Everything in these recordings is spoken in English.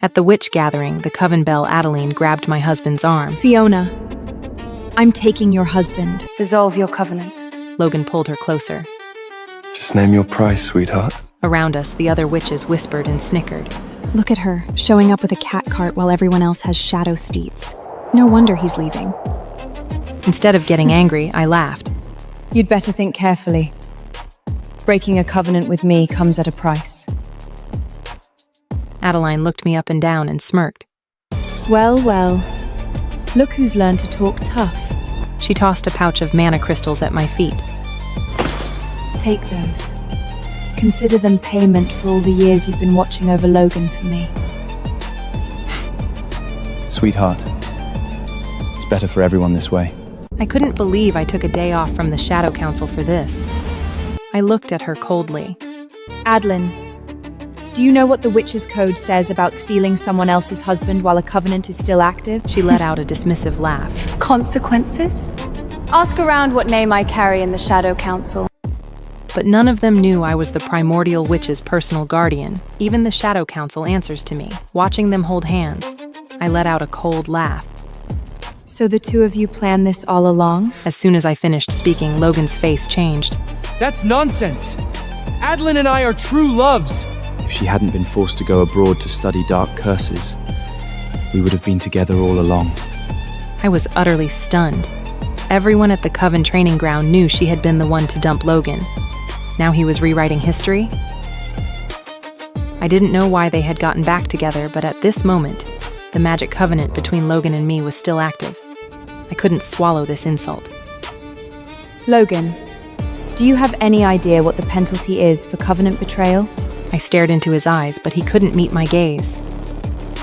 At the witch gathering, the coven belle Adeline grabbed my husband's arm. Fiona, I'm taking your husband. Dissolve your covenant. Logan pulled her closer. Just name your price, sweetheart. Around us, the other witches whispered and snickered. Look at her, showing up with a cat cart while everyone else has shadow steeds. No wonder he's leaving. Instead of getting angry, I laughed. You'd better think carefully. Breaking a covenant with me comes at a price. Adeline looked me up and down and smirked. Well, well. Look who's learned to talk tough. She tossed a pouch of mana crystals at my feet. Take those. Consider them payment for all the years you've been watching over Logan for me. Sweetheart, it's better for everyone this way. I couldn't believe I took a day off from the Shadow Council for this. I looked at her coldly. Adeline, do you know what the Witch's Code says about stealing someone else's husband while a covenant is still active? She let out a dismissive laugh. Consequences? Ask around what name I carry in the Shadow Council. But none of them knew I was the Primordial Witch's personal guardian. Even the Shadow Council answers to me. Watching them hold hands, I let out a cold laugh. So the two of you planned this all along? As soon as I finished speaking, Logan's face changed. That's nonsense! Adeline and I are true loves! If she hadn't been forced to go abroad to study dark curses, we would have been together all along. I was utterly stunned. Everyone at the Coven training ground knew she had been the one to dump Logan. Now he was rewriting history? I didn't know why they had gotten back together, but at this moment, the magic covenant between Logan and me was still active. I couldn't swallow this insult. Logan, do you have any idea what the penalty is for covenant betrayal? I stared into his eyes, but he couldn't meet my gaze.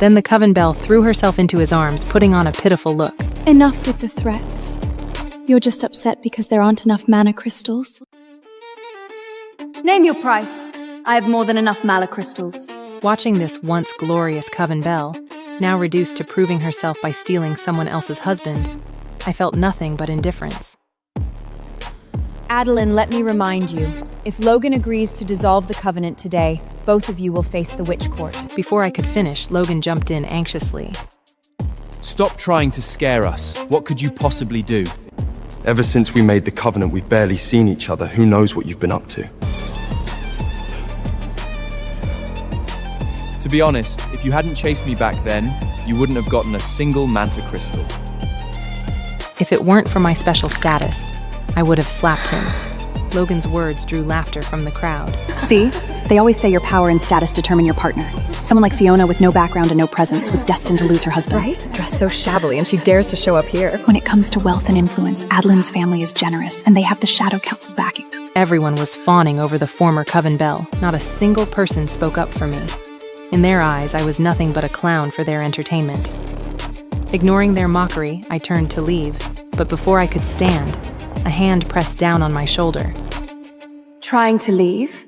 Then the coven belle threw herself into his arms, putting on a pitiful look. Enough with the threats. You're just upset because there aren't enough mana crystals. Name your price. I have more than enough mana crystals. Watching this once glorious coven belle, now reduced to proving herself by stealing someone else's husband, I felt nothing but indifference. Adeline, let me remind you, if Logan agrees to dissolve the covenant today, both of you will face the witch court. Before I could finish, Logan jumped in anxiously. Stop trying to scare us. What could you possibly do? Ever since we made the covenant, we've barely seen each other. Who knows what you've been up to? To be honest, if you hadn't chased me back then, you wouldn't have gotten a single manta crystal. If it weren't for my special status, I would have slapped him. Logan's words drew laughter from the crowd. See? They always say your power and status determine your partner. Someone like Fiona with no background and no presence was destined to lose her husband. Right? Dressed so shabbily, and she dares to show up here. When it comes to wealth and influence, Adeline's family is generous, and they have the Shadow Council backing them. Everyone was fawning over the former coven belle. Not a single person spoke up for me. In their eyes, I was nothing but a clown for their entertainment. Ignoring their mockery, I turned to leave, but before I could stand, a hand pressed down on my shoulder. Trying to leave?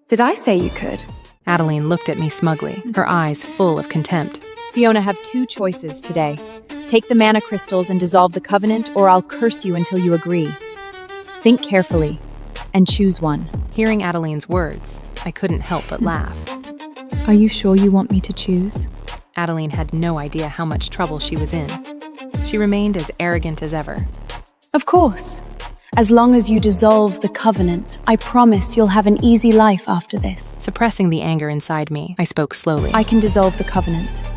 Did I say you could? Adeline looked at me smugly, her eyes full of contempt. Fiona have two choices today. Take the mana crystals and dissolve the covenant, or I'll curse you until you agree. Think carefully, and choose one. Hearing Adeline's words, I couldn't help but laugh. Are you sure you want me to choose? Adeline had no idea how much trouble she was in. She remained as arrogant as ever. Of course. As long as you dissolve the covenant, I promise you'll have an easy life after this. Suppressing the anger inside me, I spoke slowly. I can dissolve the covenant,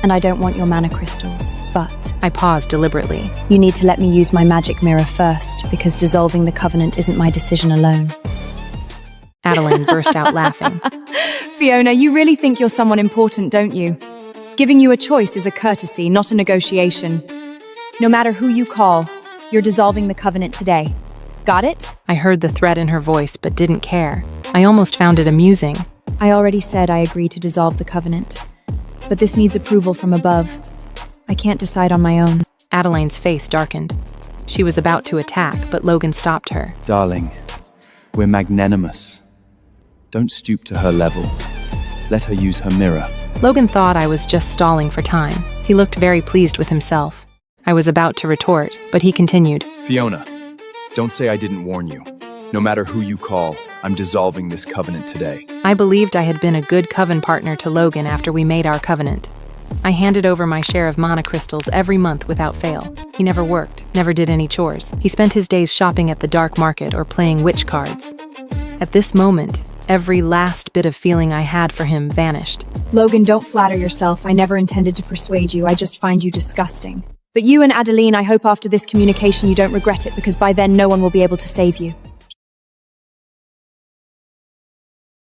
and I don't want your mana crystals, but I paused deliberately. You need to let me use my magic mirror first, because dissolving the covenant isn't my decision alone. Adeline burst out laughing. Fiona, you really think you're someone important, don't you? Giving you a choice is a courtesy, not a negotiation. No matter who you call, you're dissolving the covenant today. Got it? I heard the threat in her voice, but didn't care. I almost found it amusing. I already said I agree to dissolve the covenant, but this needs approval from above. I can't decide on my own. Adeline's face darkened. She was about to attack, but Logan stopped her. Darling, we're magnanimous. Don't stoop to her level. Let her use her mirror. Logan thought I was just stalling for time. He looked very pleased with himself. I was about to retort, but he continued. Fiona, don't say I didn't warn you. No matter who you call, I'm dissolving this covenant today. I believed I had been a good coven partner to Logan after we made our covenant. I handed over my share of mana crystals every month without fail. He never worked, never did any chores. He spent his days shopping at the dark market or playing witch cards. At this moment, every last bit of feeling I had for him vanished. Logan, don't flatter yourself. I never intended to persuade you. I just find you disgusting. But you and Adeline, I hope after this communication you don't regret it, because by then no one will be able to save you.